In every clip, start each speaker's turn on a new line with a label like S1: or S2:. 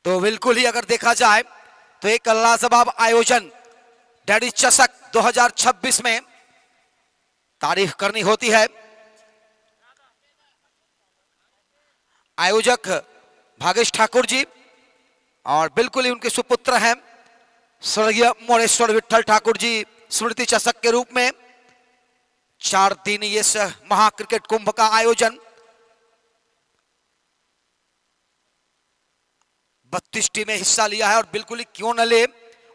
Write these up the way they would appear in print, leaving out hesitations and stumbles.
S1: तो बिल्कुल ही अगर देखा जाए तो एक लाजवाब आयोजन डैडी चषक 2026 में तारीफ करनी होती है। आयोजक भागेश ठाकुर जी और बिल्कुल ही उनके सुपुत्र हैं स्वर्गीय मोरेश्वर विठल ठाकुर जी स्मृति चषक के रूप में 4 दिन इस महाक्रिकेट कुंभ का आयोजन 32 टीमें हिस्सा लिया है और बिल्कुल ही क्यों न ले,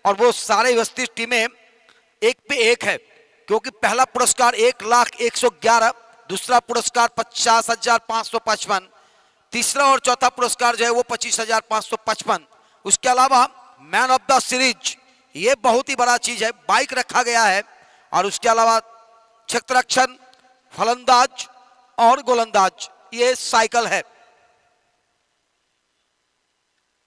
S1: और वो सारे 32 टीमें एक पे एक है, क्योंकि पहला पुरस्कार 1,111, दूसरा पुरस्कार 50,555, तीसरा और चौथा पुरस्कार जो है वो 25,555। उसके अलावा मैन ऑफ द सीरीज, ये बहुत ही बड़ा चीज है, बाइक रखा गया है, और उसके अलावा क्षेत्ररक्षण, फलंदाज और गोलंदाज, ये साइकिल है।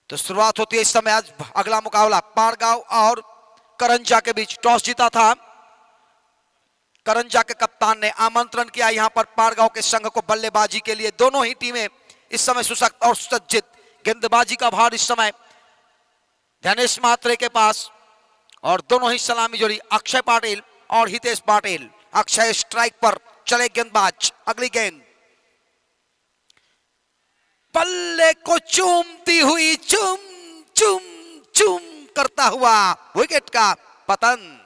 S1: तो शुरुआत होती है इस समय। आज अगला मुकाबला पारगांव और करंजा के बीच। टॉस जीता था करंजा के कप्तान ने, आमंत्रण किया यहां पर पारगांव के संघ को बल्लेबाजी के लिए। दोनों ही टीमें इस समय सुसक्त और सुसज्जित। गेंदबाजी का भार इस समय धनेश मात्रे के पास, और दोनों ही सलामी जोड़ी अक्षय पाटिल और हितेश पाटिल। अक्षय स्ट्राइक पर चले गेंदबाज। अगली गेंद बल्ले को चूमती हुई चूम चूम चूम करता हुआ विकेट का पतन।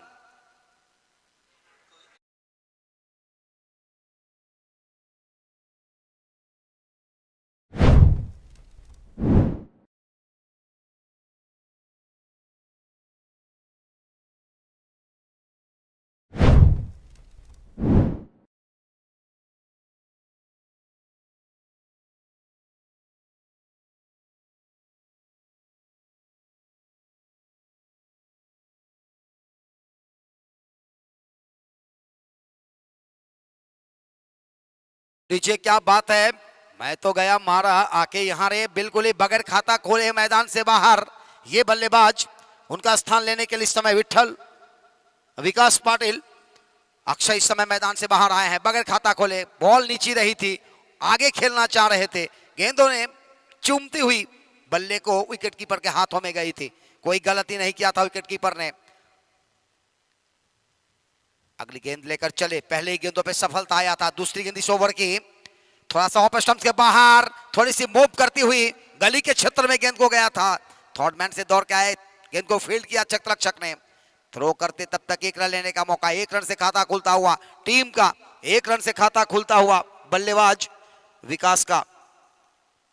S1: नीचे क्या बात है, मैं तो गया मारा आके यहाँ रे, बिल्कुल ही बगैर खाता खोले मैदान से बाहर ये बल्लेबाज। उनका स्थान लेने के लिए इस समय विठल विकास पाटिल। अक्षय इस समय मैदान से बाहर आए हैं बगैर खाता खोले। बॉल नीचे रही थी, आगे खेलना चाह रहे थे, गेंदों ने चूमती हुई बल्ले को विकेट कीपर के हाथों में गई थी। कोई गलती नहीं किया था विकेट कीपर ने। अगली गेंद लेकर चले, पहले ही गेंदों पे सफलता आया था। दूसरी गेंद इस ओवर की थोड़ा सा ऑफ स्टंप्स के बाहर, थोड़ी सी मूव करती हुई गली के क्षेत्र में गेंद को गया था। थर्ड मैन से दौड़ के आए, गेंद को फील्ड किया क्षेत्ररक्षक ने। थ्रो करते तब तक 1 रन लेने का मौका। 1 रन से खाता खुलता हुआ टीम का, 1 रन से खाता खुलता हुआ बल्लेबाज विकास का।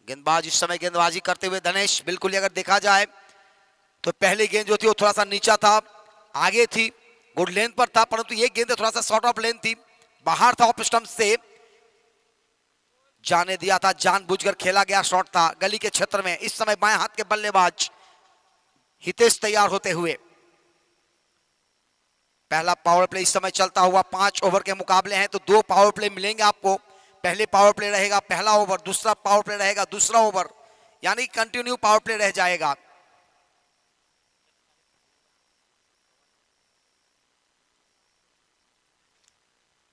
S1: गेंदबाज इस समय गेंदबाजी करते हुए धनेश। बिल्कुल अगर देखा जाए तो पहली गेंद जो थी वो थोड़ा सा नीचा था, आगे थी, गुड लेंथ पर था, परंतु ये गेंद थोड़ा सा शॉर्ट ऑफ लेंथ थी, बाहर था, ऑफ स्टंप से जाने दिया था, जानबूझकर खेला गया शॉट था गली के क्षेत्र में। इस समय बाएं हाथ के बल्लेबाज हितेश तैयार होते हुए। पहला पावर प्ले इस समय चलता हुआ। 5 ओवर के मुकाबले हैं तो 2 पावर प्ले मिलेंगे आपको। पहले पावर प्ले रहेगा पहला ओवर, दूसरा पावर प्ले रहेगा दूसरा ओवर, यानी कंटिन्यू पावर प्ले रह जाएगा।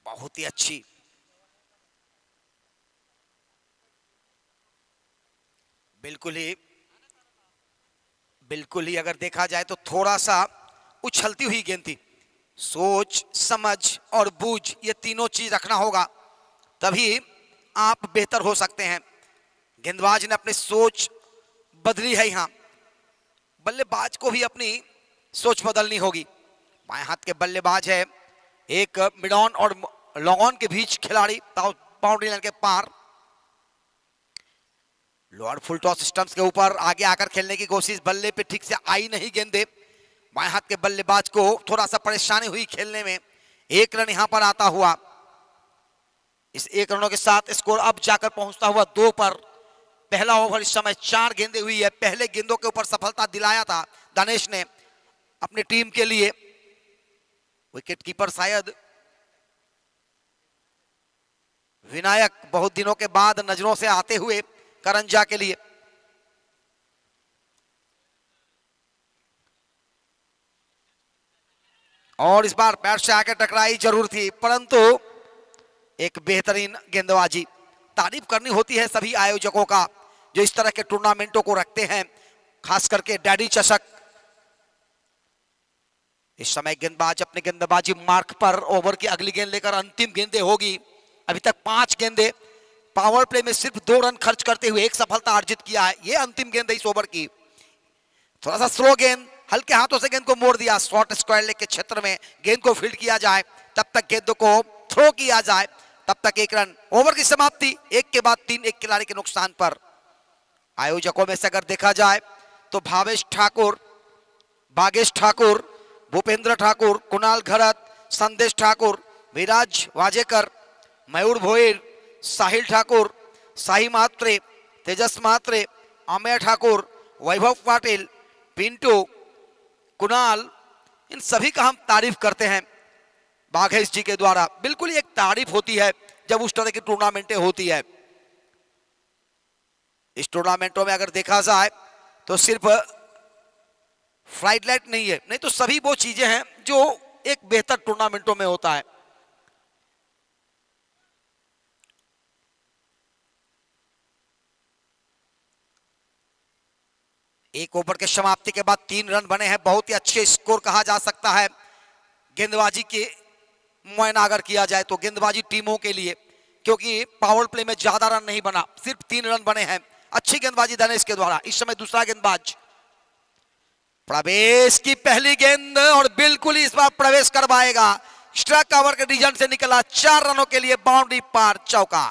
S1: बहुत ही अच्छी बिल्कुल ही अगर देखा जाए तो थोड़ा सा उछलती हुई गेंद थी। सोच समझ और बूझ ये तीनों चीज रखना होगा, तभी आप बेहतर हो सकते हैं। गेंदबाज ने अपनी सोच बदली है, यहाँ बल्लेबाज को भी अपनी सोच बदलनी होगी। बाएं हाथ के बल्लेबाज है, एक मिड ऑन और लॉन्ग ऑन के बीच खिलाड़ी, बाउंड्री लाइन के पार। लोअर फुल टॉस स्टंप्स के ऊपर आगे आकर खेलने की कोशिश, बल्ले पे ठीक से आई नहीं गेंदे। बाएं हाथ के बल्लेबाज को थोड़ा सा परेशानी हुई खेलने में। 1 रन यहां पर आता हुआ। इस 1 रनों के साथ स्कोर अब जाकर पहुंचता हुआ 2 पर। पहला ओवर इस समय 4 गेंदें हुई है। पहले गेंदों के ऊपर सफलता दिलाया था दानेश ने अपनी टीम के लिए। विकेट कीपर शायद विनायक बहुत दिनों के बाद नजरों से आते हुए करंजा के लिए। और इस बार पैर से आकर टकराई जरूर थी, परंतु एक बेहतरीन गेंदबाजी। तारीफ करनी होती है सभी आयोजकों का जो इस तरह के टूर्नामेंटों को रखते हैं। खास करके डैडी चषक। इस समय गेंदबाज अपने गेंदबाजी मार्क पर ओवर की अगली गेंद लेकर अंतिम गेंदें होगी। अभी तक 5 गेंदें, पावर प्ले में सिर्फ 2 रन खर्च करते हुए 1 सफलता अर्जित किया है। ये अंतिम गेंद है इस ओवर की। थोड़ा सा स्लो गेंद, हल्के हाथों से गेंद को मोड़ दिया। शॉर्ट स्क्वायर लेग के क्षेत्र में गेंद को फील्ड किया जाए, तब तक गेंद को थ्रो किया जाए, तब तक 1 रन। ओवर की समाप्ति 1 के बाद 3 एक खिलाड़ी के नुकसान पर। आयोजकों में से अगर देखा जाए तो भावेश ठाकुर, बागेश ठाकुर, भूपेंद्र ठाकुर, कुणाल घरत, संदेश ठाकुर, विराज वाजेकर, मयूर भोईर, साहिल ठाकुर, साही मात्रे, तेजस मात्रे, अमेय ठाकुर, वैभव पाटिल, पिंटू, कुणाल, इन सभी का हम तारीफ करते हैं बाघेश जी के द्वारा। बिल्कुल एक तारीफ होती है जब उस तरह की टूर्नामेंटें होती है। इस टूर्नामेंटों में अगर देखा जाए तो सिर्फ फ्लाइट लाइट नहीं है, नहीं तो सभी वो चीजें हैं जो एक बेहतर टूर्नामेंटों में होता है। एक ओवर के समाप्ति के बाद 3 रन बने हैं। बहुत ही अच्छे स्कोर कहा जा सकता है गेंदबाजी के मुआयना अगर किया जाए तो गेंदबाजी टीमों के लिए, क्योंकि पावर प्ले में ज्यादा रन नहीं बना, सिर्फ 3 रन बने हैं। अच्छी गेंदबाजी धनेश के द्वारा। इस समय दूसरा गेंदबाज प्रवेश की पहली गेंद और बिल्कुल इस बार प्रवेश करवाएगा। स्ट्राइक कवर के रीजन से निकला, 4 रनों के लिए बाउंड्री पार, चौका।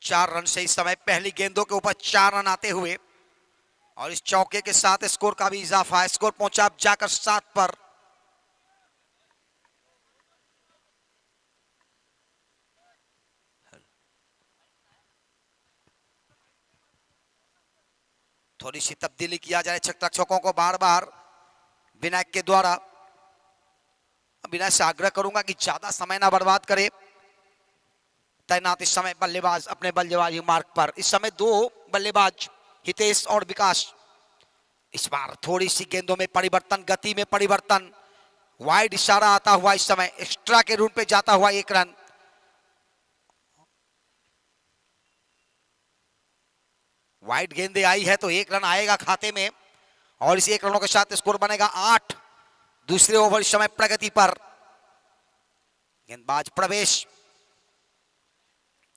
S1: चार रन से इस समय पहली गेंदों के ऊपर 4 रन आते हुए और इस चौके के साथ स्कोर का भी इजाफा है। स्कोर पहुंचा अब जाकर 7 पर। थोड़ी सी तब्दीली किया जाए रक्षकों को बार बार विनायक के द्वारा। विनायक से आग्रह करूंगा कि ज्यादा समय ना बर्बाद करे। तैनात इस समय बल्लेबाज अपने बल्लेबाजी मार्ग पर। इस समय 2 बल्लेबाज हितेश और विकास। इस बार थोड़ी सी गेंदों में परिवर्तन, गति में परिवर्तन। वाइड इशारा आता हुआ इस समय एक्स्ट्रा के रूट पे जाता हुआ 1 रन। वाइड गेंदे आई है तो 1 रन आएगा खाते में और इस 1 रनों के साथ स्कोर बनेगा 8। दूसरे ओवर इस समय प्रगति पर। गेंदबाज प्रवेश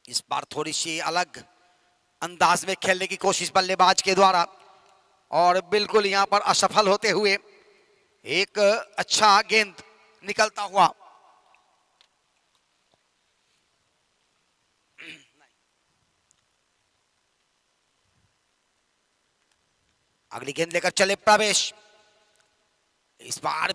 S1: इस बार थोड़ी सी अलग अंदाज में खेलने की कोशिश बल्लेबाज के द्वारा और बिल्कुल यहां पर असफल होते हुए एक अच्छा गेंद निकलता हुआ। अगली गेंद लेकर चले प्रवेश। इस बार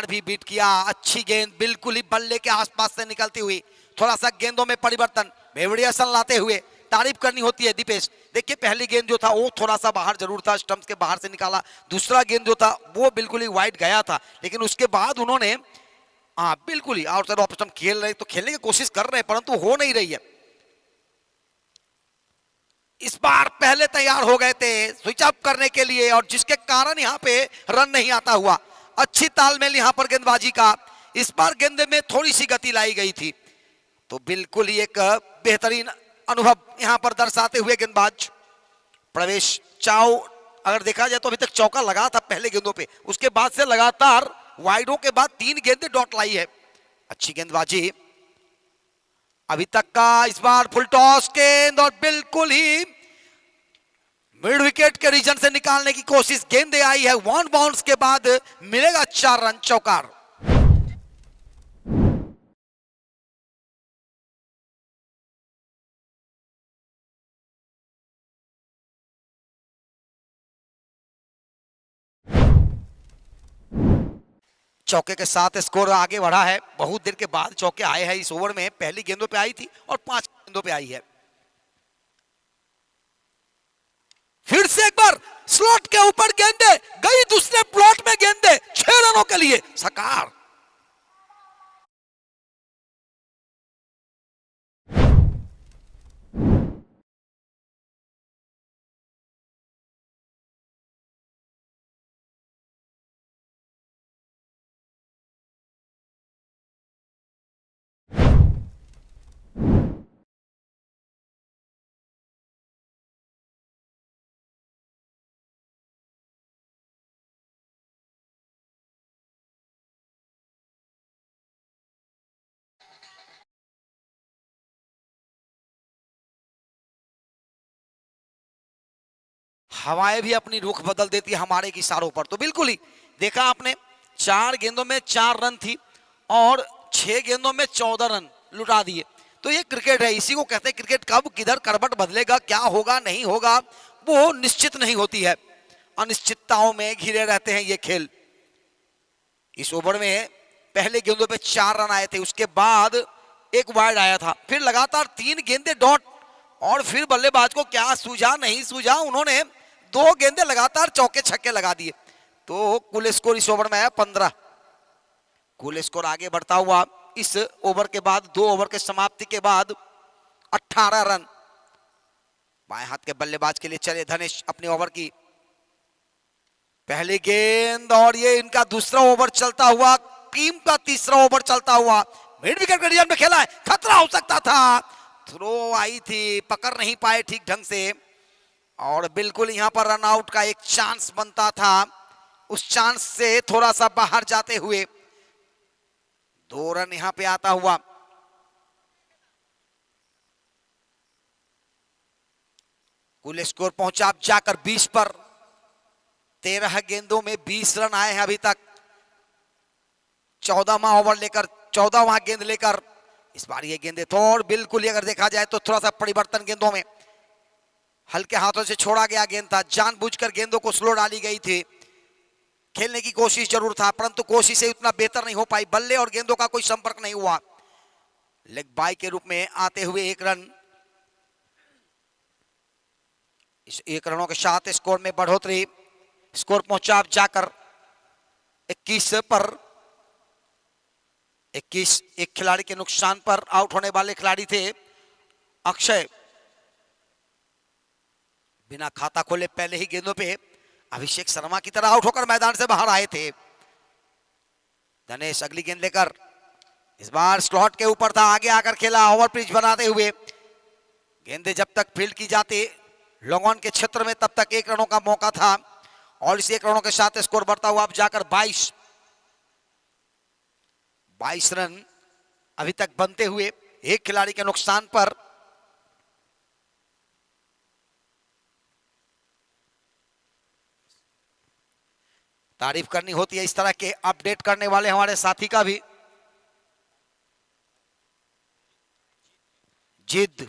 S1: भी बीट किया। अच्छी गेंद बिल्कुल ही बल्ले के आसपास से निकलती हुई। थोड़ा सा गेंदों में परिवर्तन, वेरिएशन लाते हुए तारीफ करनी होती है दीपेश। देखिए पहली गेंद जो था वो थोड़ा सा बाहर जरूर था, स्टंप्स के बाहर से निकाला। दूसरा गेंद जो था वो बिल्कुल ही वाइड गया था, लेकिन उसके बाद उन्होंने बिल्कुल ही आउटसाइड ऑफ स्टंप खेल रहे, तो खेलने की कोशिश कर रहे हैं परंतु हो नहीं रही है। इस बार पहले तैयार हो गए थे स्विच अप करने के लिए और जिसके कारण यहां पे रन नहीं आता हुआ। अच्छी तालमेल यहां पर गेंदबाजी का। इस बार गेंद में थोड़ी सी गति लाई गई थी, तो बिल्कुल ही एक बेहतरीन अनुभव यहां पर दर्शाते हुए गेंदबाज प्रवेश चाव। अगर देखा जाए तो अभी तक चौका लगा था पहले गेंदों पे, उसके बाद से लगातार वाइडों के बाद 3 गेंदें डॉट लाई है। अच्छी गेंदबाजी अभी तक का। इस बार फुल टॉस गेंद और बिल्कुल ही मिड विकेट के रीजन से निकालने की कोशिश। गेंदे आई है 1 बाउंस के बाद मिलेगा 4 रन, चौकार। चौके के साथ स्कोर आगे बढ़ा है। बहुत देर के बाद चौके आए हैं इस ओवर में। पहली गेंदों पे आई थी और 5 गेंदों पे आई है। फिर से एक बार स्लॉट के ऊपर गेंदे गई, दूसरे प्लॉट में गेंदे, 6 रनों के लिए सकार। हवाएं भी अपनी रुख बदल देती है हमारे इशारों पर। तो बिल्कुल ही देखा आपने, 4 गेंदों में 4 रन थी और 6 गेंदों में 14 रन लुटा दिए। तो ये क्रिकेट है, इसी को कहते हैं क्रिकेट। कब किधर करवट बदलेगा, क्या होगा नहीं होगा, वो निश्चित नहीं होती है। अनिश्चितताओं में घिरे रहते हैं ये खेल। इस ओवर में पहले गेंदों पे 4 रन आए थे, उसके बाद एक वाइड आया था, फिर लगातार 3 गेंदे डॉट, और फिर बल्लेबाज को क्या सूझा नहीं सूझा, उन्होंने 2 गेंदे लगातार चौके छक्के लगा दिए। तो कुल स्कोर इस ओवर में है 15। कुल स्कोर आगे बढ़ता हुआ इस ओवर के बाद, 2 ओवर के समाप्ति के बाद 18 रन बाएं हाथ के बल्लेबाज के लिए चले धनेश अपने ओवर की पहली गेंद, और ये इनका दूसरा ओवर चलता हुआ, टीम का तीसरा ओवर चलता हुआ, मिड विकेट कंडीशन में खेला है, खतरा हो सकता था, थ्रो आई थी, पकड़ नहीं पाए ठीक ढंग से, और बिल्कुल यहां पर रन आउट का एक चांस बनता था। उस चांस से थोड़ा सा बाहर जाते हुए 2 रन यहां पे आता हुआ। कुल स्कोर पहुंचा अब जाकर 20 पर। 13 गेंदों में 20 रन आए हैं अभी तक। 14वां ओवर लेकर, 14वां गेंद लेकर इस बार ये गेंदें थोड़ बिल्कुल ही अगर देखा जाए तो थोड़ा सा परिवर्तन गेंदों में, हल्के हाथों से छोड़ा गया गेंद था, जानबूझकर गेंदों को स्लो डाली गई थी। खेलने की कोशिश जरूर था, परंतु कोशिश से उतना बेहतर नहीं हो पाई, बल्ले और गेंदों का कोई संपर्क नहीं हुआ। लेग बाई के रूप में आते हुए 1 रन, इस 1 रनों के साथ स्कोर में बढ़ोतरी। स्कोर पहुंचा अब जाकर 21 पर। 21 एक खिलाड़ी के नुकसान पर आउट होने वाले खिलाड़ी थे अक्षय। बिना खाता खोले पहले ही गेंदों पे अभिषेक शर्मा की तरह आउट होकर मैदान से बाहर आए थे। धनेश अगली गेंद लेकर, इस बार स्लॉट के ऊपर था, आगे आकर खेला ओवर पिच बनाते हुए। गेंदे जब तक फील्ड की जाती लॉन्ग ऑन के क्षेत्र में, तब तक 1 रनों का मौका था, और इस 1 रनों के साथ स्कोर बढ़ता हुआ अब जाकर 22 रन अभी तक बनते हुए, एक खिलाड़ी के नुकसान पर। तारीफ करनी होती है इस तरह के अपडेट करने वाले हमारे साथी का भी। जिद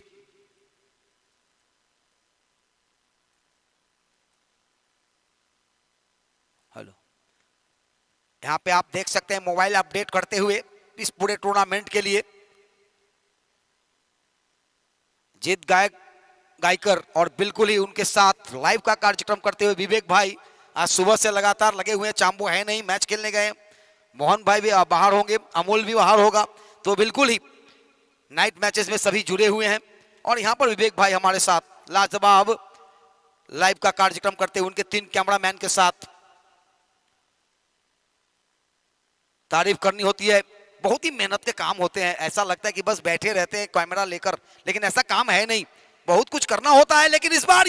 S1: हेलो, यहां पे आप देख सकते हैं मोबाइल अपडेट करते हुए इस पूरे टूर्नामेंट के लिए जिद गायकर, और बिल्कुल ही उनके साथ लाइव का कार्यक्रम करते हुए विवेक भाई आज सुबह से लगातार लगे हुए हैं। चांबू है नहीं, मैच खेलने गए, मोहन भाई भी बाहर होंगे, अमोल भी बाहर होगा, तो बिल्कुल ही नाइट मैचेस में सभी जुड़े हुए हैं। और यहां पर विवेक भाई हमारे साथ लाजवाब लाइव का कार्यक्रम करते हुए उनके 3 कैमरामैन के साथ। तारीफ करनी होती है, बहुत ही मेहनत के काम होते हैं। ऐसा लगता है कि बस बैठे रहते हैं कैमरा लेकर, लेकिन ऐसा काम है नहीं, बहुत कुछ करना होता है। लेकिन इस बार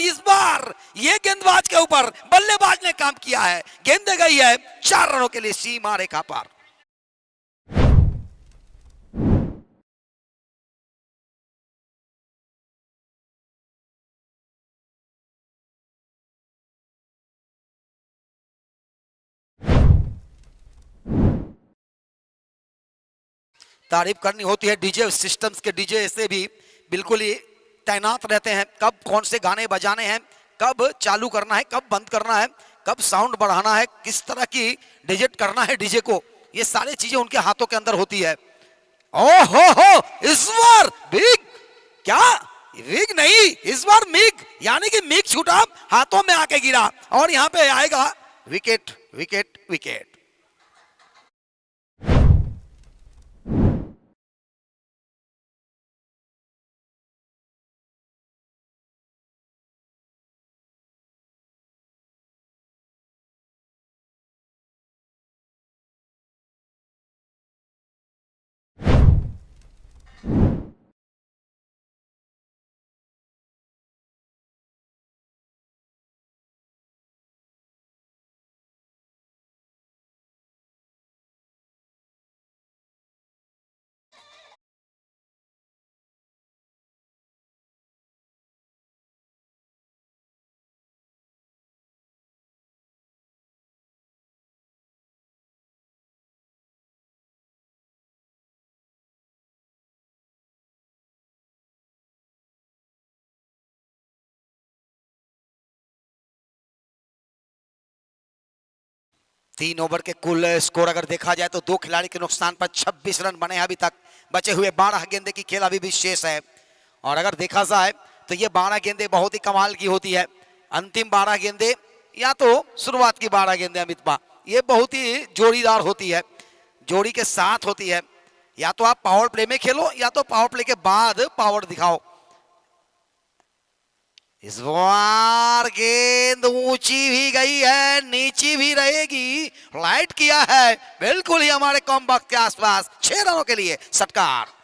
S1: ये गेंदबाज के ऊपर बल्लेबाज ने काम किया है, गेंद गई है 4 रनों के लिए सीमा रेखा पार। तारीफ करनी होती है डीजे सिस्टम्स के, डीजे ऐसे भी बिल्कुल ही तैनात रहते हैं, कब कौन से गाने बजाने हैं, कब चालू करना है, कब बंद करना है, कब साउंड बढ़ाना है, किस तरह की डिजिट करना है डीजे को, ये सारी चीजें उनके हाथों के अंदर होती है। ओहो, इस बार बिग, क्या बिग नहीं, इस बार मिग, यानी कि मिग छूटा, हाथों में आके गिरा, और यहां पे आएगा विकेट विकेट विकेट। 3 ओवर के कुल स्कोर अगर देखा जाए तो 2 खिलाड़ी के नुकसान पर 26 रन बने हैं अभी तक। बचे हुए 12 गेंदे की खेल अभी भी शेष है। और अगर देखा जाए तो ये 12 गेंदे बहुत ही कमाल की होती है। अंतिम 12 गेंदे या तो शुरुआत की 12 गेंदे अमितपा, ये बहुत ही जोड़ीदार होती है, जोड़ी के साथ होती है। या तो आप पावर प्ले में खेलो या तो पावर प्ले के बाद पावर दिखाओ। इस बार गेंद ऊंची भी गई है, नीची भी रहेगी, लाइट किया है बिल्कुल ही हमारे कॉम्बैक्ट के आसपास। 6 रनों के लिए षटकार।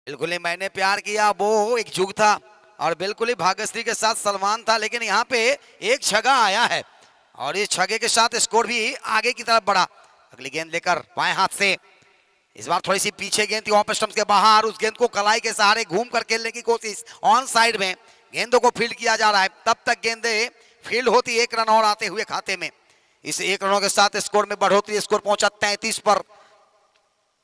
S1: बिल्कुल ही मैंने प्यार किया वो एक युग था और बिल्कुल ही भाग्यश्री के साथ सलमान था, लेकिन यहाँ पे एक छक्का आया है और इस छक्के के साथ स्कोर भी आगे की तरफ बढ़ा। अगली गेंद लेकर बाएं हाथ से, इस बार थोड़ी सी पीछे गेंद थी ऑफ स्टंप्स के बाहर, उस गेंद को कलाई के सहारे घूम कर खेलने की कोशिश। ऑन साइड में गेंदों को फील्ड किया जा रहा है, तब तक गेंदे फील्ड होती, 1 रन और आते हुए खाते में। इस 1 रनों के साथ स्कोर में बढ़ोतरी, स्कोर पहुंचा 33 पर।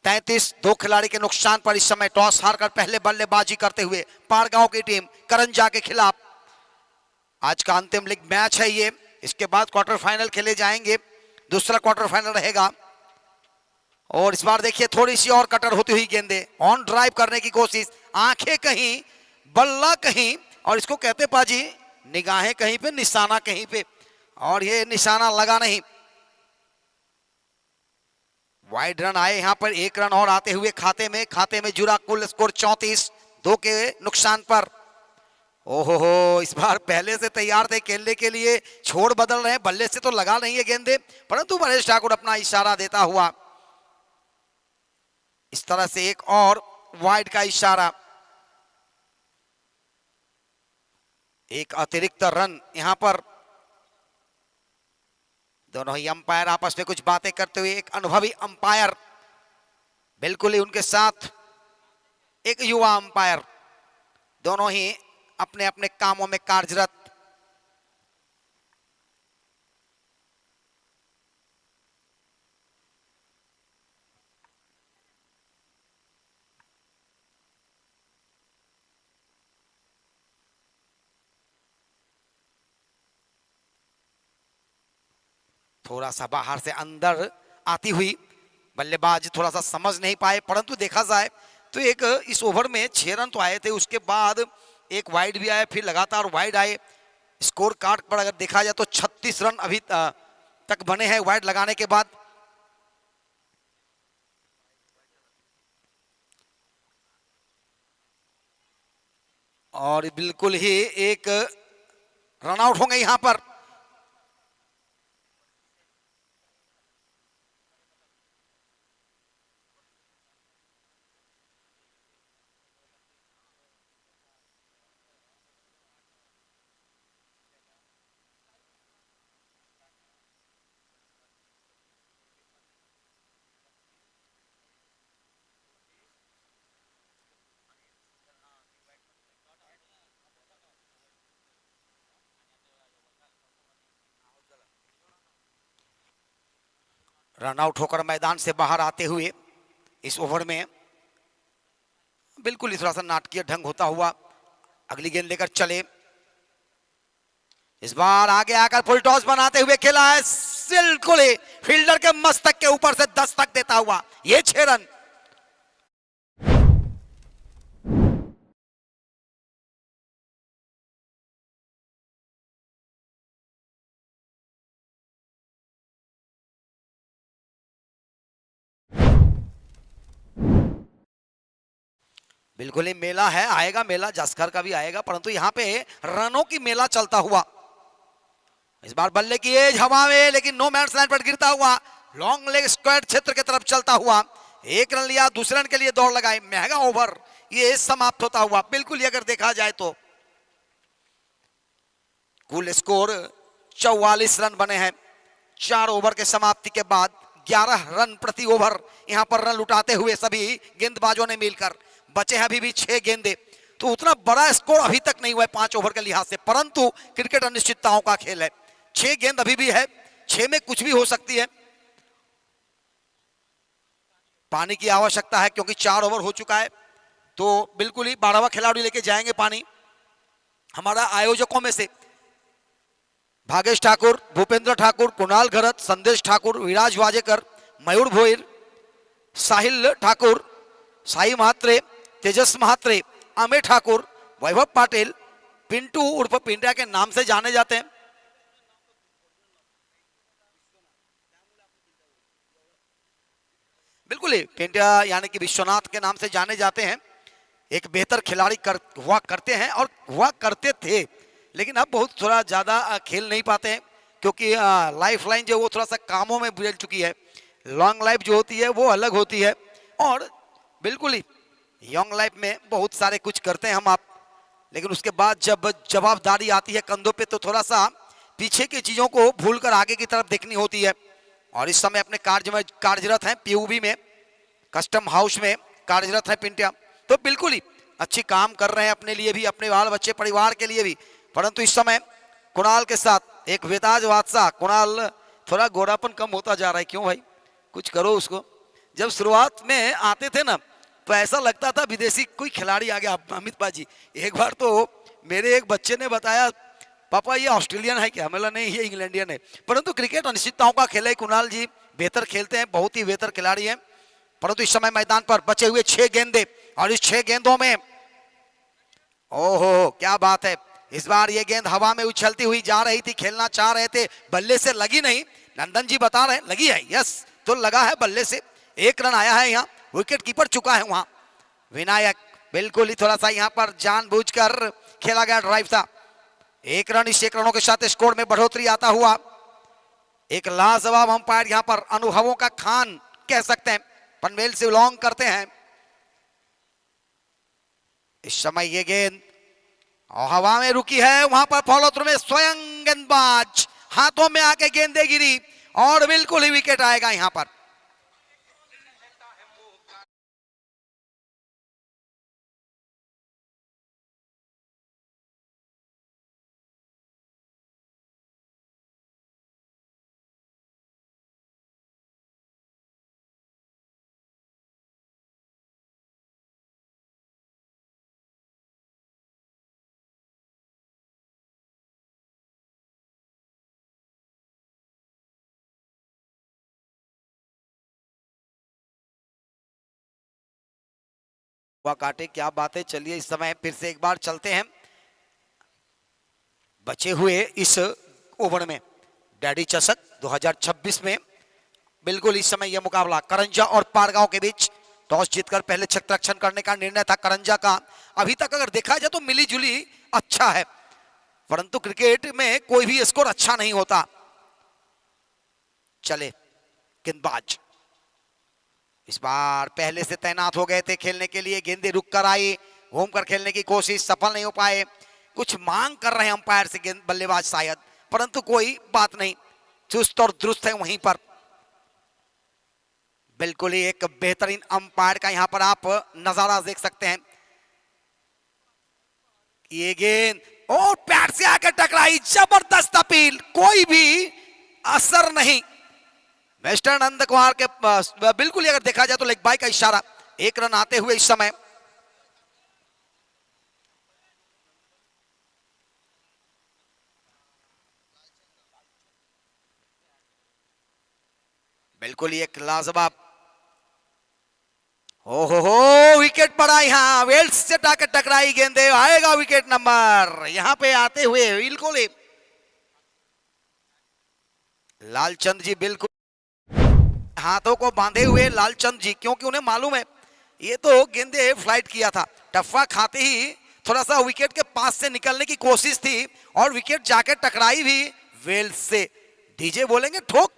S1: 33 2 खिलाड़ी के नुकसान पर इस समय टॉस हारकर पहले बल्लेबाजी करते हुए पारगांव की टीम करंजा के खिलाफ। आज का अंतिम लीग मैच है ये, इसके बाद क्वार्टर फाइनल खेले जाएंगे, दूसरा क्वार्टर फाइनल रहेगा। और इस बार देखिए थोड़ी सी और कटर होती हुई गेंदे, ऑन ड्राइव करने की कोशिश, आंखें कहीं बल्ला कहीं, और इसको कहते पाजी निगाहें कहीं पे निशाना कहीं पे, और ये निशाना लगा नहीं। वाइड रन आए यहाँ पर, 1 रन और आते हुए खाते में जुड़ा। कुल स्कोर 34 2 के नुकसान पर। ओहो हो, इस बार पहले से तैयार थे खेलने के लिए, छोड़ बदल रहे हैं, बल्ले से तो लगा नहीं है गेंदे, परंतु महेश ठाकुर अपना इशारा देता हुआ इस तरह से एक और वाइड का इशारा, एक अतिरिक्त रन यहाँ पर। दोनों ही अंपायर आपस में कुछ बातें करते हुए, एक अनुभवी अंपायर बिल्कुल ही उनके साथ एक युवा अंपायर, दोनों ही अपने अपने कामों में कार्यरत। थोड़ा सा बाहर से अंदर आती हुई बल्लेबाज थोड़ा सा समझ नहीं पाए, परंतु देखा जाए तो एक इस ओवर में 6 रन तो आए थे, उसके बाद एक वाइड भी आया, फिर लगातार वाइड आए। स्कोर कार्ड पर अगर देखा जाए तो 36 रन अभी तक बने हैं वाइड लगाने के बाद। और बिल्कुल ही एक रन आउट होंगे यहां पर। रन आउट होकर मैदान से बाहर आते हुए इस ओवर में बिल्कुल ही थोड़ा सा नाटकीय ढंग होता हुआ अगली गेंद लेकर चले। इस बार आगे आकर फुल टॉस बनाते हुए खेला है, बिल्कुल ही फील्डर के मस्तक के ऊपर से दस्तक देता हुआ ये 6 रन। बिल्कुल ही मेला है, आएगा मेला, जसकर का भी आएगा, परंतु यहाँ पे रनों की मेला चलता हुआ। इस बार बल्ले की एज हवा में, लेकिन नो मैंस लाइन पर गिरता हुआ लॉन्ग लेग स्क्वायर क्षेत्र की तरफ चलता हुआ 1 रन लिया, दूसरे रन के लिए दौड़ लगाई। महंगा ओवर ये समाप्त होता हुआ। बिल्कुल ही अगर देखा जाए तो कुल स्कोर 44 रन बने हैं 4 ओवर के समाप्ति के बाद। 11 रन प्रति ओवर यहाँ पर रन लुटाते हुए सभी गेंदबाजों ने मिलकर। बचे हैं अभी भी 6 गेंदे। तो उतना बड़ा स्कोर अभी तक नहीं हुआ है 5 ओवर के लिहाज से, परंतु क्रिकेट अनिश्चितताओं का खेल है। 6 गेंद अभी भी है, 6 में कुछ भी हो सकती है। पानी की आवश्यकता है क्योंकि 4 ओवर हो चुका है, तो बिल्कुल ही 12वां खिलाड़ी लेके जाएंगे पानी। हमारा आयोजकों में से भागेश ठाकुर, भूपेंद्र ठाकुर, कुणाल घरत, संदेश ठाकुर, विराज वाजेकर, मयूर भोईर, साहिल ठाकुर, साई महात्रे, तेजस महात्रे, अमेय ठाकुर, वैभव पाटिल, पिंटू उर्फ पिंड्या के नाम से जाने जाते हैं। बिल्कुल ही पिंड्या यानी कि विश्वनाथ के नाम से जाने जाते हैं। एक बेहतर खिलाड़ी हुआ करते हैं और हुआ करते थे, लेकिन अब बहुत थोड़ा ज्यादा खेल नहीं पाते हैं क्योंकि लाइफ लाइन जो वो थोड़ा सा कामों में बदल चुकी है। लॉन्ग लाइफ जो होती है वो अलग होती है, और बिल्कुल ही यंग लाइफ में बहुत सारे कुछ करते हैं हम आप, लेकिन उसके बाद जब जवाबदारी आती है कंधों पे तो थोड़ा सा पीछे की चीजों को भूलकर आगे की तरफ देखनी होती है। और इस समय अपने कार्य में कार्यरत हैं, पीयूबी में कस्टम हाउस में कार्यरत है पिंट्या, तो बिल्कुल ही अच्छी काम कर रहे हैं अपने लिए भी, अपने बाल बच्चे परिवार के लिए भी। परंतु इस समय कुणाल के साथ एक वेताज बादशाह, कुणाल थोड़ा गोरापन कम होता जा रहा है, क्यों भाई कुछ करो उसको। जब शुरुआत में आते थे ना तो ऐसा लगता था विदेशी कोई खिलाड़ी आ गया। अमित पाजी, एक बार तो मेरे एक बच्चे ने बताया पापा ये ऑस्ट्रेलियन है क्या, मतलब नहीं ये इंग्लैंडियन है। परंतु क्रिकेट अनिश्चितताओं का खेल है, कुणाल जी बेहतर खेलते हैं, बहुत ही बेहतर खिलाड़ी हैं। परंतु इस समय मैदान पर बचे हुए 6 गेंदे, और इस 6 गेंदों में ओहो क्या बात है, इस बार ये गेंद हवा में उछलती हुई जा रही थी, खेलना चाह रहे थे, बल्ले से लगी नहीं। नंदन जी बता रहे हैं लगी है, यस तो लगा है बल्ले से, 1 रन आया है। यहाँ विकेट कीपर चुका है वहां विनायक, बिल्कुल ही थोड़ा सा यहाँ पर जानबूझकर खेला गया ड्राइव था। 1 रन, इस 1 रनों के साथ स्कोर में बढ़ोतरी आता हुआ एक लाजवाब अंपायर यहाँ पर अनुभवों का खान कह सकते हैं, पनवेल से बिलोंग करते हैं। इस समय ये गेंद और हवा में रुकी है, वहां पर फॉलो थ्रू में स्वयं गेंदबाज हाथों में आके गेंदे गिरी और बिल्कुल ही विकेट आएगा यहां पर। वह काटे, क्या बात है। चलिए इस समय फिर से एक बार चलते हैं बचे हुए इस ओवर में, डैडी चषक 2026 में। बिल्कुल इस समय यह मुकाबला करंजा और पारगांव के बीच, टॉस जीतकर पहले क्षेत्ररक्षण करने का निर्णय था करंजा का। अभी तक अगर देखा जाए तो मिली जुली अच्छा है, परंतु क्रिकेट में कोई भी स्कोर अच्छा नहीं होता। चले गेंदबाज इस बार पहले से तैनात हो गए थे खेलने के लिए, गेंदे रुक कर आई, घूम कर खेलने की कोशिश सफल नहीं हो पाए। कुछ मांग कर रहे हैं अंपायर से गेंद बल्लेबाज शायद, परंतु कोई बात नहीं, चुस्त और दुरुस्त है वहीं पर। बिल्कुल ही एक बेहतरीन अंपायर का यहां पर आप नजारा देख सकते हैं। ये गेंद और पैर से आकर टकराई, जबरदस्त अपील, कोई भी असर नहीं। वेस्टर्न नंद कुमार के बिल्कुल अगर देखा जाए तो लेग बाय का इशारा, 1 रन आते हुए इस समय। बिल्कुल ही एक लाजवाब, हो विकेट पड़ा यहां, वेल्स से टकराई गेंदे, आएगा विकेट नंबर यहां पे आते हुए। बिल्कुल ही लालचंद जी बिल्कुल हाथों को बांधे हुए लालचंद जी, क्योंकि उन्हें मालूम है ये तो गेंदे फ्लाइट किया था, टप्पा खाते ही थोड़ा सा विकेट के पास से निकलने की कोशिश थी और विकेट जाकर टकराई भी वेल्स से। डीजे बोलेंगे ठोक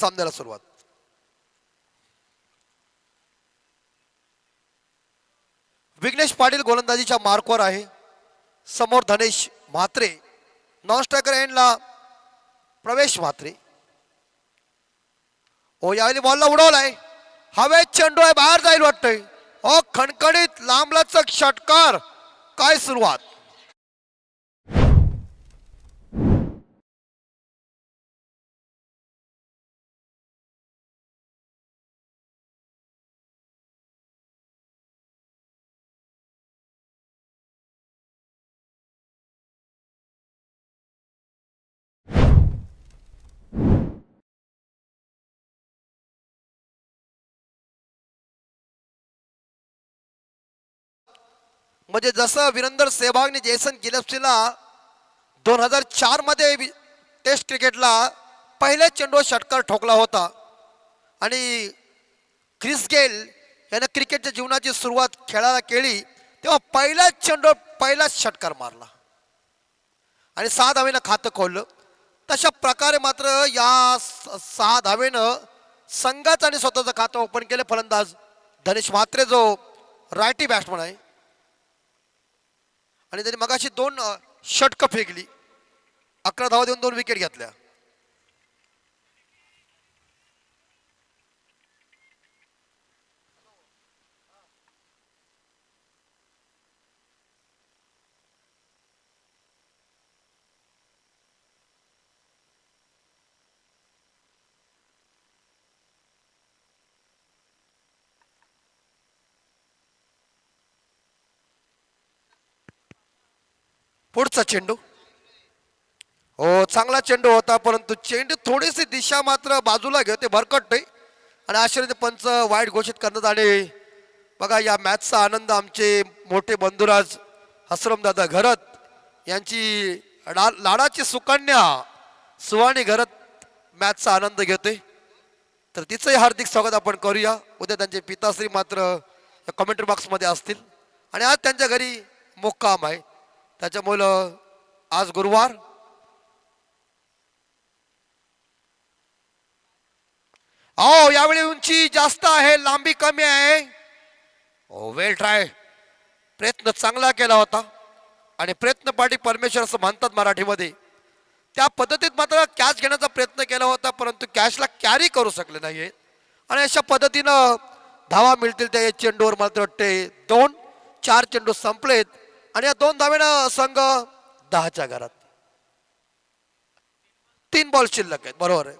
S2: सामन्याला सुरुवात. विघ्नेश पाटील गोलंदाजीच्या मार्कवर आहे. समोर धनेश म्हात्रे. नॉन स्ट्रायकर एंडला प्रवेश म्हात्रे. ओ यावेळी बॉलला उडवलाय. हवेत चेंडू आहे, बाहेर जाईल वाटतंय. ओ खणखणीत लांबलचक षटकार. काय सुरुवात. म्हणजे जसं वीरेंद्र सेहवागने जेसन गिलेस्पीला 2004 मध्ये टेस्ट क्रिकेटला पहिल्या चेंडूवर षटकार ठोकला होता आणि क्रिस गेल याने क्रिकेटच्या जीवनाची सुरुवात खेळायला केली तेव्हा पहिल्याच चेंडूवर पहिलाच षटकार मारला आणि 6 धावेनं खातं खोललं. तशा प्रकारे मात्र या 6 धावेनं संघाचं आणि स्वतःचं खातं ओपन केलं फलंदाज धनेश म्हात्रे जो रायटी बॅट्समन आहे आणि त्यांनी मगाशी 2 षटकं फेकली. 11 धावा देऊन 2 विकेट घेतल्या. पुढचा चेंडू. हो चांगला चेंडू होता परंतु चेंडू थोडीशी दिशा मात्र बाजूला घेते भरकटते आणि आश्चर्य पंच वाईट घोषित करण्यात आले. बघा या मॅचचा आनंद आमचे मोठे बंधुराज हसरमदादा घरत यांची लाडाची सुकन्या सुवाणी घरत मॅचचा आनंद घेते तर तिचंही हार्दिक स्वागत आपण करूया. उद्या त्यांचे पिताश्री मात्र कमेंट्री बॉक्समध्ये असतील आणि आज त्यांच्या घरी मुक्काम आहे त्याच्यामुळं आज गुरुवार. हो यावेळी उंची जास्त आहे लांबी कमी आहे. ओ वेल ट्राय. प्रयत्न चांगला केला होता आणि प्रयत्न पाठी परमेश्वर असं म्हणतात मराठीमध्ये. त्या पद्धतीत मात्र कॅच घेण्याचा प्रयत्न केला होता परंतु कॅचला कॅरी करू शकले नाहीये आणि अशा पद्धतीनं धावा मिळतील त्या चेंडूवर मात्र वाटते 2-4 चेंडू संपलेत आणि या 2 धावेनं संघ 10च्या घरात. 3 बॉल शिल्लक आहेत. बरोबर आहे.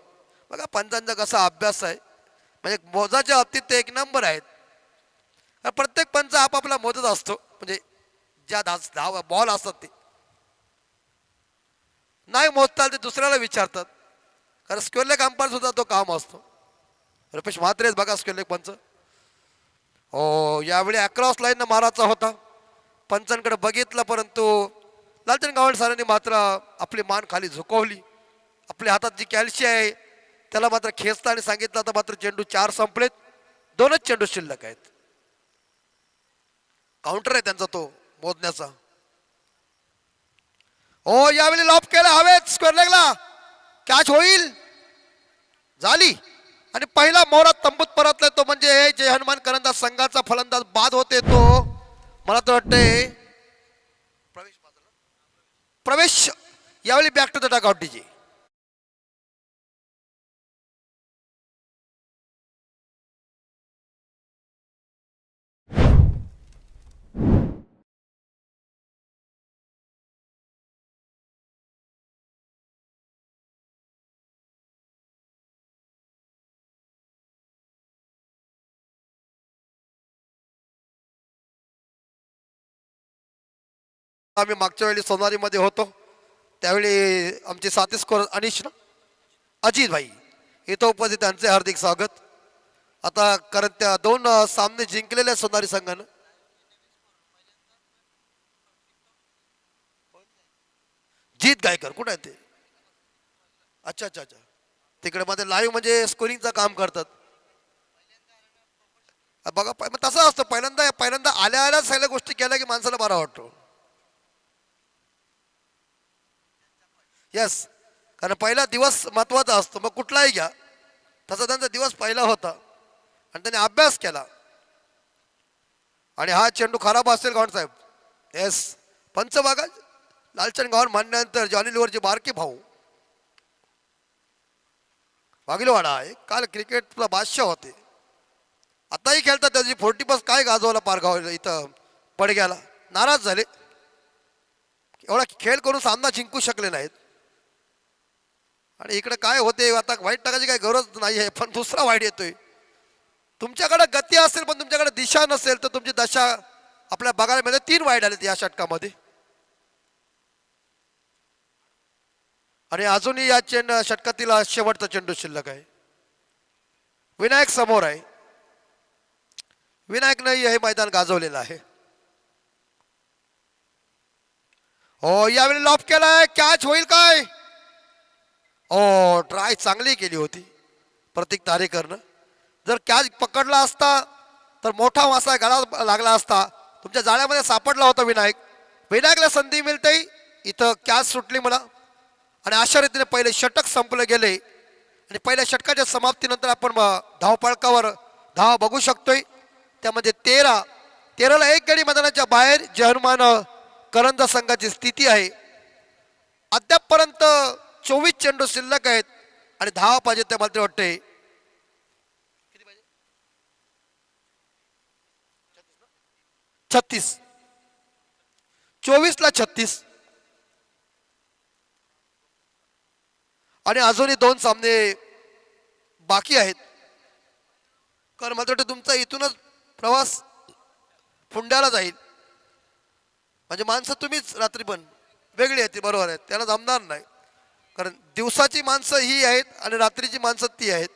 S2: बघा पंचांचा कसा अभ्यास आहे म्हणजे मोजाच्या बाबतीत ते 1 नंबर आहेत. प्रत्येक पंच आपापला मोजत असतो म्हणजे ज्या धाव बॉल असतात ते नाही मोजता ते दुसऱ्याला विचारतात कारण स्क्वेअर लेग अंपायर सुद्धा तो काम असतो. रुपेश म्हात्रेच बघा स्क्वेअर लेग पंच. हो यावेळी अक्रॉस लाईन मारायचा होता पंचांकडे बघितलं परंतु लालचंद गावंडे सरांनी मात्र आपली मान खाली झुकवली. आपल्या हातात जी कॅल्शी आहे त्याला मात्र खेचता आणि सांगितलं तर मात्र चेंडू 4 संपलेत. 2च चेंडू शिल्लक आहेत. काउंटर आहे त्यांचा तो मोजण्याचा. हो यावेळी लॉप केला हवेत स्क्वेअर लेगला कॅच होईल झाली आणि पहिला मोहरा तंबूत परतलाय तो म्हणजे जय हनुमान करंदाज संघाचा फलंदाज बाद होते तो मला तर वाटते प्रवेश यावेळी back to the dugout DJ. आम्ही मागच्या वेळी सोनारीमध्ये होतो त्यावेळी आमचे साथी स्कोर अनिश अजित भाई इथं उपस्थित त्यांचे हार्दिक स्वागत. आता कारण त्या 2 सामने जिंकलेल्या सोनारी संघानं जीत गायकर कुठे आहे ते. अच्छा अच्छा अच्छा तिकडे मध्ये लाईव्ह म्हणजे स्कोरिंगचं काम करतात. बघा तसं असतं पहिल्यांदा आल्या सगळ्या गोष्टी केल्या की माणसाला बरा वाटतो. यस कारण पहिला दिवस महत्वाचा असतो मग कुठलाही घ्या तसा त्यांचा दिवस पहिला होता आणि त्यांनी अभ्यास केला. आणि हा चेंडू खराब असेल गव्हाण साहेब. येस, पंच बघा, लालचंद गव्हाण म्हणल्यानंतर जॉनी लिव्हरचे बारके भाऊ वाघिलवाडा आहे, काल क्रिकेटला बादशाह होते, आताही खेळतात. त्याची 40+ काय गाजवला पारगाव इथं पडग्याला. नाराज झाले, एवढा खेळ करून सामना जिंकू शकले नाहीत. आणि इकडे काय होते, आता वाईट टाकायची काही गरज नाही आहे, पण दुसरा वाईट येतोय. तुमच्याकडे गती असेल पण तुमच्याकडे दिशा नसेल तर तुमची दशा आपल्या बघायला मिळते. 3 वाईट आले या षटकामध्ये. आणि अजूनही या षटकातील शेवटचा चेंडू शिल्लक आहे. विनायक समोर आहे, विनायकनं हे मैदान गाजवलेलं आहे. हो, यावेळी लॉफ केलाय, कॅच होईल काय? ओ, ट्राय चांगली केली होती प्रतीक तारेकरनं. जर कॅच पकडला असता तर मोठा मासा गळा लागला असता. तुमच्या जाळ्यामध्ये सापडला होता विनायक. विनायकला संधी मिळते, इथं कॅच सुटली मला. आणि अशा रीतीने पहिले षटक संपले गेले. आणि पहिल्या षटकाच्या समाप्तीनंतर आपण धावफलकावर धाव बघू शकतोय. त्यामध्ये 13ला 1 गडी मैदानाच्या बाहेर जहरमान करंजा संघाची स्थिती आहे. अद्यापपर्यंत 24 चेंडू शिल्लक आहेत आणि धावा पाहिजे त्या मला वाटते 36. 24ला 36. आणि अजूनही 2 सामने बाकी आहेत. कारण मला वाटतं तुमचा इथूनच प्रवास फुंड्याला जाईल. म्हणजे माणसं तुम्हीच रात्री पण वेगळी आहेत, बरोबर आहेत, त्यांना जमणार नाही. कारण दिवसाची माणसं ही आहेत आणि रात्रीची माणसं ती आहेत.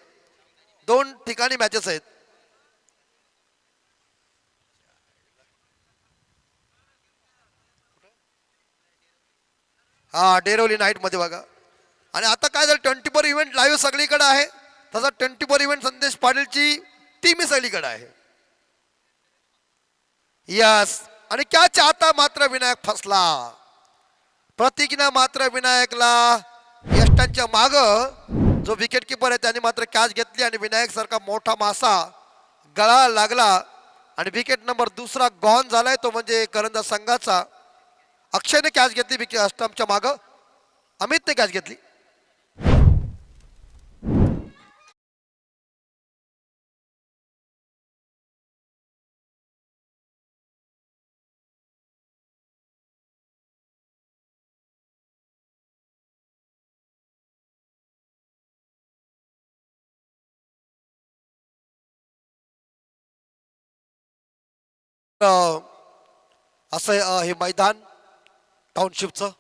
S2: 2 ठिकाणी मॅचेस आहेत. हा, डेरवली नाईट मध्ये बघा. आणि आता काय झालं, 24 इव्हेंट लाईव्ह सगळीकडे आहे. तसा 24 इव्हेंट संदेश पाटीलची टीम सगळीकडे आहे. यस, आणि कॅच आता मात्र विनायक फसला. प्रतीकनं मात्र विनायकला यष्टांच्या माग जो विकेट किपर आहे त्याने मात्र कॅच घेतली आणि विनायक सारखा मोठा मासा गळा लागला. आणि विकेट नंबर 2 गॉन झालाय, तो म्हणजे करंजा संघाचा. अक्षयने कॅच घेतली विकेट स्टंपच्या माग, अमितने कॅच घेतली. असं हे मैदान टाउनशिपचं.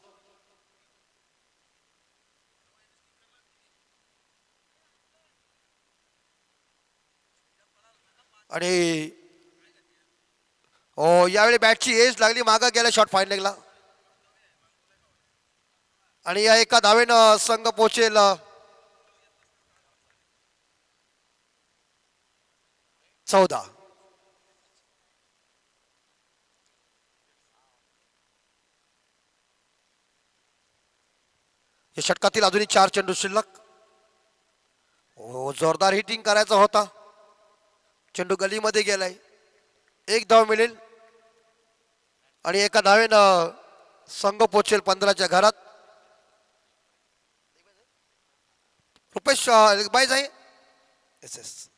S2: आणि हो, यावेळी बॅटची एज लागली, मागं गेला शॉट फाईन लेगला. आणि या एका धावेनं संघ पोहोचेल 14. या षटकातील अजूनही 4 चेंडू शिल्लक. हो, जोरदार हिटिंग करायचा होता. चेंडू गलीमध्ये गेलाय, 1 धाव मिळेल. आणि एका धावेनं संघ पोचेल 15च्या घरात. रुपेश बाईज आहे. एस एस,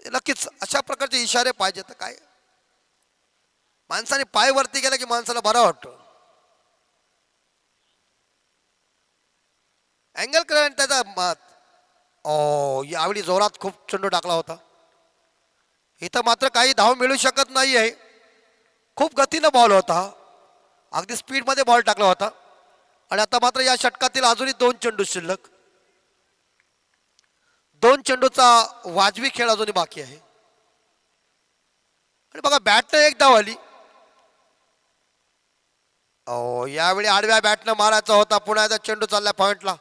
S2: नक्कीच अशा प्रकारचे इशारे पाहिजे. तर काय, माणसाने पाय वरती गेला की माणसाला बरा वाटतो. अँगल करंट त्याचा मात. ओ, यावेळी जोरात खूप चेंडू टाकला होता. इथं मात्र काही धाव मिळू शकत नाही आहे. खूप गतीनं बॉल होता, अगदी स्पीडमध्ये बॉल टाकला होता. आणि आता मात्र या षटकातील अजूनही 2 चेंडू शिल्लक. 2 चेंडूचा वाजवी खेळ अजूनही बाकी आहे. आणि बघा, बॅटनं 1 धाव आली. ओ, यावेळी आडव्या बॅटनं मारायचा होता. पुन्हा एकदा चेंडू चालला पॉइंटला.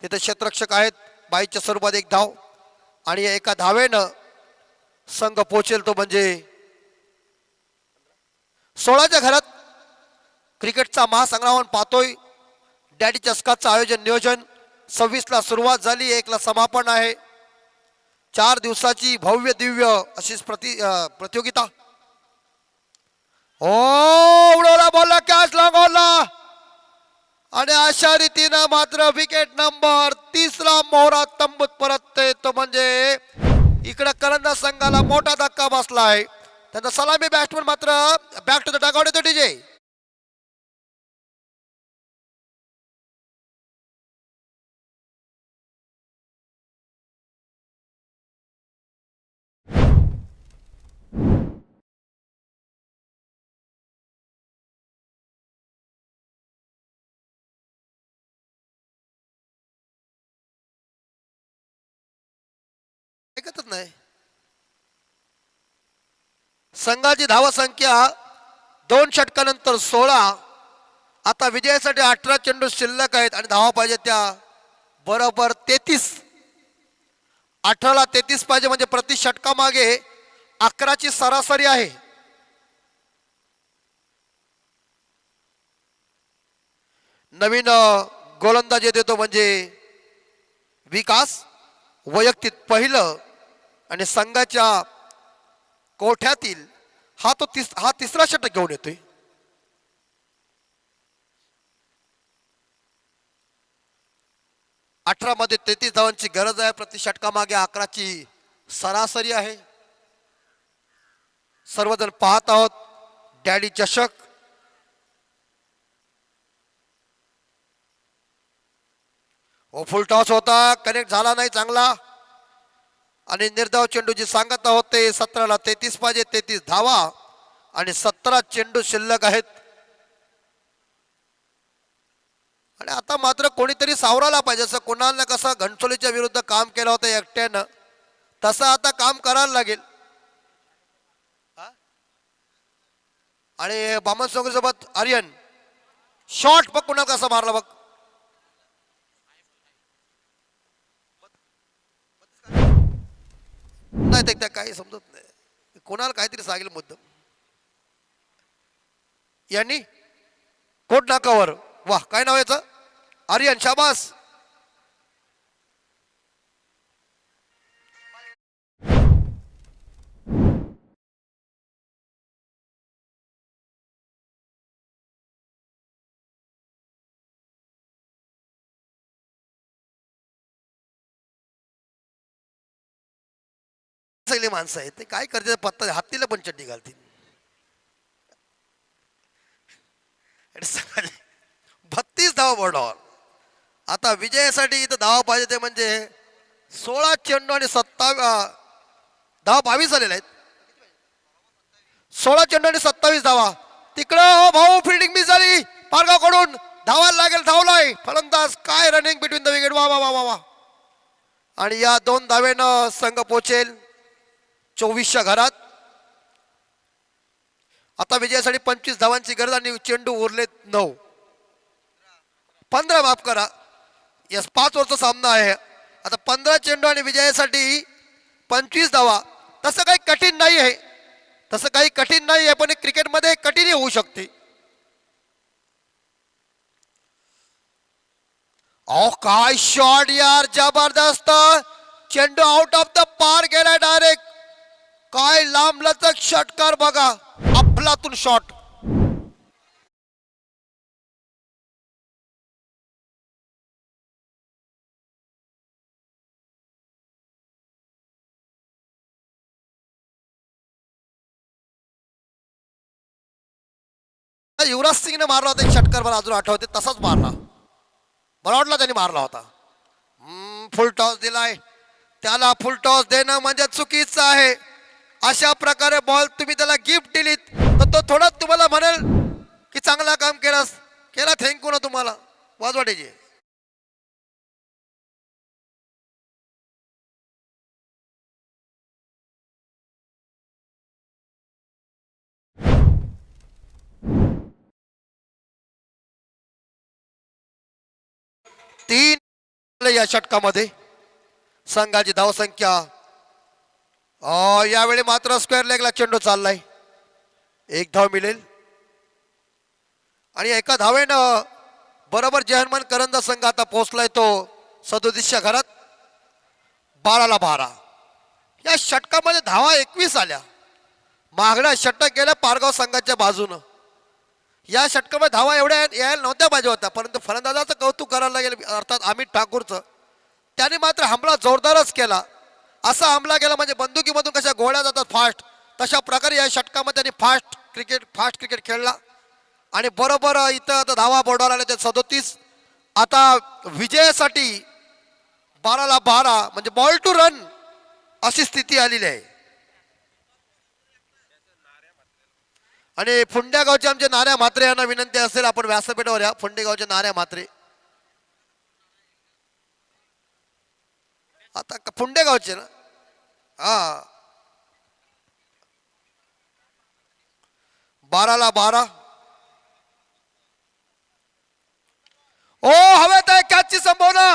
S2: तिथे क्षेत्ररक्षक आहेत, बाईच्या स्वरूपात 1 धाव. आणि एका धावेनं संघ पोचेल तो म्हणजे 16च्या घरात. क्रिकेटचा महासंग्राम पाहतोय. डॅडी चस्काचं आयोजन नियोजन 26 सुरुवात झाली, 1 समापन आहे. 4 दिवसाची भव्य दिव्य अशीच प्रतियोगिता. ओ उडवला बॉलला कॅच लागवला आणि अशा रीतीनं मात्र विकेट नंबर 3 मोहरा तंबूत परत येतो. म्हणजे इकडे करंजा संघाला मोठा धक्का बसला आहे. त्यांचा सलामी बॅट्समन मात्र बॅक टू द डगआउट येतो. डीजे ऐकतच नाही. संघाची धावसंख्या 2 षटकानंतर 16. आता विजयासाठी 18 चेंडू शिल्लक आहेत आणि धावा पाहिजे त्या बरोबर 33. 18ला 33 पाहिजे म्हणजे प्रति षटकामागे 11ची सरासरी आहे. नवीन गोलंदाजी देतो म्हणजे विकास. वैयक्तिक पहिलं आणि संघाच्या कोठ्यातील हा तिसरा षटक घेऊन येतोय. मध्ये 33 धावांची गरज आहे. प्रति षटकामागे 11ची सरासरी आहे. सर्वजण पाहत आहोत डॅडी चषक. फुल टॉस होता, कनेक्ट झाला नाही चांगला आणि निर्धाव चेंडू जी सांगत आहोत ते 17ला 33 पाहिजे. 33 धावा आणि 17 चेंडू शिल्लक आहेत. आणि आता मात्र कोणीतरी सावरायला पाहिजे. जसं कुणालने कसं घनसोलीच्या विरुद्ध काम केलं होतं एकट्यानं, तसं आता काम करायला लागेल. आणि बामन सोबत आर्यन शॉट बघ कुणाल कसा मारला बघ. नाही ते त्या काही समजत नाही. कोणाला काहीतरी सांगेल मुद्दाम. यांनी कोट नाकावर. वाह, काय नाव याचं? आर्यन. शाबास. सगळे माणसं आहेत ते काय करते पत्ता हातीला पण चड्डी घालतील. 32 धावा बोर्डावर. आता विजयासाठी इथं धावा पाहिजे ते म्हणजे 16 चेंडू आणि 27 धावा 22 झालेले आहेत. 16 चेंडू आणि 27 धावा. तिकडं भाऊ फिल्डिंग मिस झाली पारगावकडून. धावायला लागेल. धावलाय फलंदाज. काय रनिंग बिटवीन द विकेट. वा वा वा वा. आणि या 2 धावेनं संघ पोचेल 24च्या घरात. आता विजयासाठी 25 धावांची गरज आणि चेंडू उरलेत 9. 15 माफ करा. यस 5 ओव्हरचा सामना आहे. आता 15 चेंडू आणि विजयासाठी 25 धावा. तसं काही कठीण नाही आहे. तसं काही कठीण नाही आहे, पण क्रिकेटमध्ये कठीण होऊ शकते. काय शॉट यार, जबरदस्त. चेंडू आउट ऑफ द पार गेला डायरेक्ट. काय लांब लचक षटकार बघा. अफलातून शॉट. युवराज सिंगने मारला होता एक षटकार, मला अजून आठवते. तसाच मारला मला वाटला त्यांनी मारला होता. फुल टॉस दिलाय. त्याला फुल टॉस देणं म्हणजे चुकीचं आहे. अशा प्रकारे बॉल तुम्ही त्याला गिफ्ट दिलीत तर तो थोडा तुम्हाला म्हणेल की चांगला काम केलास, केला थँक्यू ना तुम्हाला. वाजवाटेची तीन या षटकामध्ये संघाची धावसंख्या. यावेळी मात्र स्क्वेअर लेगला चेंडू चाललाय. 1 धाव मिळेल आणि एका धावेनं बरोबर जहरमान करंजा संघ आता पोहोचलाय तो 37च्या घरात 12-12. या षटकामध्ये धावा 21 आल्या. मागण्या षटक गेल्या पारगाव संघाच्या बाजूनं. या षटकामध्ये धावा एवढ्या यायला नव्हत्या पाहिजे होत्या, परंतु फलंदाजाचं कौतुक करायला गेलं अर्थात अमित ठाकूरचं. त्याने मात्र हमला जोरदारच केला. असा हमला केला म्हणजे बंदुकीमधून कशा गोळ्या जातात फास्ट, तशा प्रकारे या षटकामध्ये त्यांनी फास्ट क्रिकेट खेळला. आणि बरोबर इथं आता धावा बोर्डावर आल्या त्या 37. आता विजयासाठी 12-12 म्हणजे बॉल टू रन अशी स्थिती आलेली आहे. आणि फुंड्या गावचे आमचे नाऱ्या म्हात्रे यांना विनंती असेल, आपण व्यासपीठावर या. फुंडे गावचे नाऱ्या म्हात्रे, आता फुंडे गावचे ना, हा. 12-12. ओ हवेत आहे कॅचची संभावना.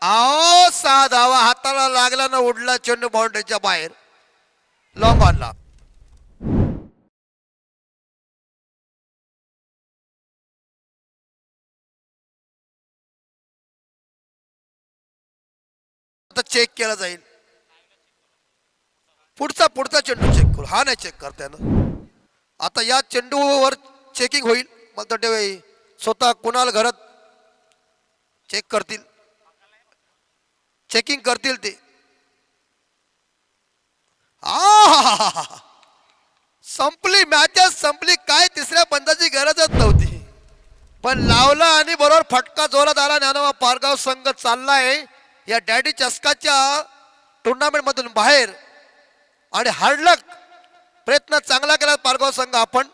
S2: आओ 6 धावा हाताला लागला ना, उडला चेंडू बाउंड्रीच्या बाहेर, लॉंग ऑनला. आता चेक केला जाईल. पुढचा चेंडू चेक करू. हा नाही चेक करता येणार. आता या चेंडूवर चेकिंग होईल. मला तर स्वतः कुणाल घरात चेकिंग करतील ते. संपली मॅचच संपली. काय तिसऱ्या पंचाची गरजच नव्हती, पण लावला आणि बरोबर फटका जोरात आला. ज्ञानोबा पारगाव संघ चाललाय या डॅडी चस्काच्या टुर्नामेंट मधून बाहेर. आणि हार्डलक प्रयत्न चांगला केला पारगाव संघ आपण.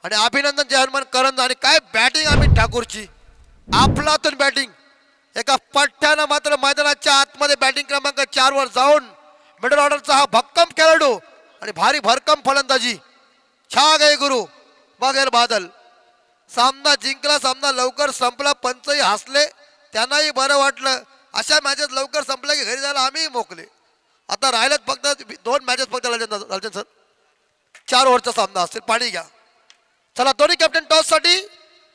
S2: आणि अभिनंदन जय हनुमान करंज. आणि काय बॅटिंग अमित ठाकूरची, आपलातून बॅटिंग. एका पठ्ठ्यानं मात्र मैदानाच्या आतमध्ये बॅटिंग क्रमांक 4 वर जाऊन मिडल ऑर्डरचा हा भक्कम खेळाडू आणि भारी भरकम फलंदाजी. छा गए गुरु बगैर बादल. सामना जिंकला, सामना लवकर संपला. पंचही हसले, त्यांनाही बरं वाटलं. अशा मॅचेस लवकर संपल्या की घरी जायला आम्ही मोकले. आता राहिलेत फक्त 2 मॅचेस फक्त. लालचंद सर 4 ओव्हरचा सामना असेल. पाणी घ्या. चला दोन्ही कॅप्टन टॉस साठी.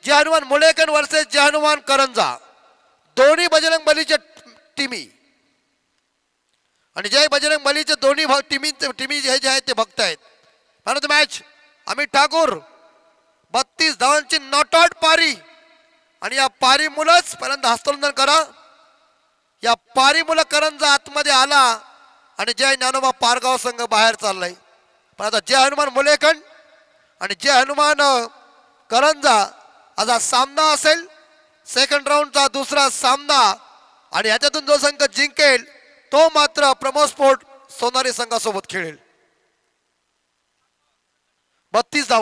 S2: जय हनुमान मुळेकन वर्सेस जय हनुमान करंजा. दोन्ही बजरंग बलीचे टीमी आणि जय बजरंग बलीचे दोन्ही टीमी जे आहेत ते बघतायत. Man of the match Amit Thakur. 32 धावांची नॉट आउट पारी. आणि या पारी मुलंच पहिल्यांदा हस्तांतरण करा. या पारी मुलं करंजा आतमध्ये आला आणि जय ज्ञानोबा पारगाव संघ बाहेर चाललाय. पण आता जय हनुमान मुलेकन आणि जय हनुमान करंजा असा सामना असेल. सेकंड राऊंडचा दुसरा सामना. आणि ह्याच्यातून जो संघ जिंकेल तो मात्र प्रमोद स्पोर्ट सोनारी संघासोबत खेळेल. 32 धावा.